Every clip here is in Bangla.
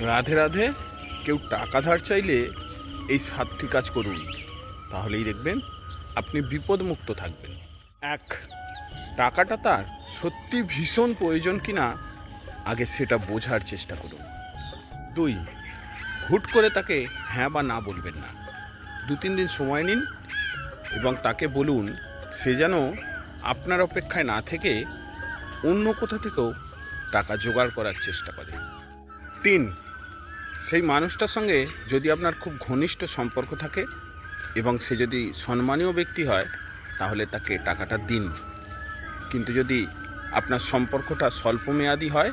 রাধে রাধে। কেউ টাকা ধার চাইলে এই 7টি কাজ করুন, তাহলেই দেখবেন আপনি বিপদমুক্ত থাকবেন। 1, টাকাটা তার সত্যি ভীষণ প্রয়োজন কিনা আগে সেটা বোঝার চেষ্টা করুন। 2, হুট করে তাকে হ্যাঁ বা না বলবেন না। 2-3 দিন সময় নিন এবং তাকে বলুন সে যেন আপনার অপেক্ষায় না থেকে অন্য কোথা থেকেও টাকা জোগাড় করার চেষ্টা করে। 3, সেই মানুষটার সঙ্গে যদি আপনার খুব ঘনিষ্ঠ সম্পর্ক থাকে এবং সে যদি সম্মানীয় ব্যক্তি হয় তাহলে তাকে টাকাটা দিন, কিন্তু যদি আপনার সম্পর্কটা স্বল্পমেয়াদী হয়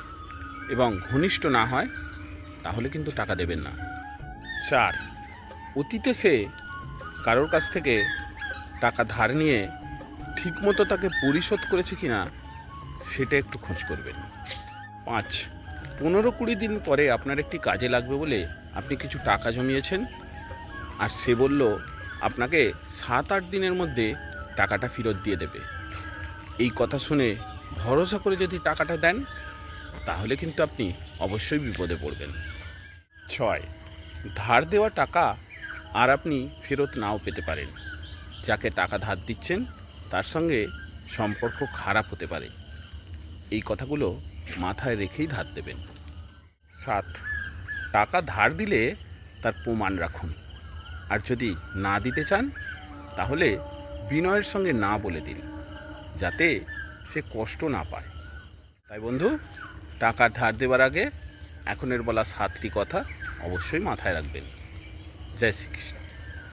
এবং ঘনিষ্ঠ না হয় তাহলে কিন্তু টাকা দেবেন না। 4, অতীতে সে কারোর কাছ থেকে টাকা ধার নিয়ে ঠিকমতো তাকে পরিশোধ করেছে কিনা সেটা একটু খোঁজ করবেন। 5, 15-20 দিন পরে আপনার একটি কাজে লাগবে বলে আপনি কিছু টাকা জমিয়েছেন আর সে বলল আপনাকে 7-8 দিনের মধ্যে টাকাটা ফেরত দিয়ে দেবে। এই কথা শুনে ভরসা করে যদি টাকাটা দেন তাহলে কিন্তু আপনি অবশ্যই বিপদে পড়বেন। 6, ধার দেওয়া টাকা আর আপনি ফেরত নাও পেতে পারেন। যাকে টাকা ধার দিচ্ছেন তার সঙ্গে সম্পর্ক খারাপ হতে পারে, এই কথাগুলো মাথায় রেখেই ধার দেবেন। 7, টাকা ধার দিলে তার প্রমাণ রাখুন, আর যদি না দিতে চান তাহলে বিনয়ের সঙ্গে না বলে দিন, যাতে সে কষ্ট না পায়। তাই বন্ধু, টাকা ধার দেওয়ার আগে এখনের বলা 7টি কথা অবশ্যই মাথায় রাখবেন। জয় শ্রীকৃষ্ণ।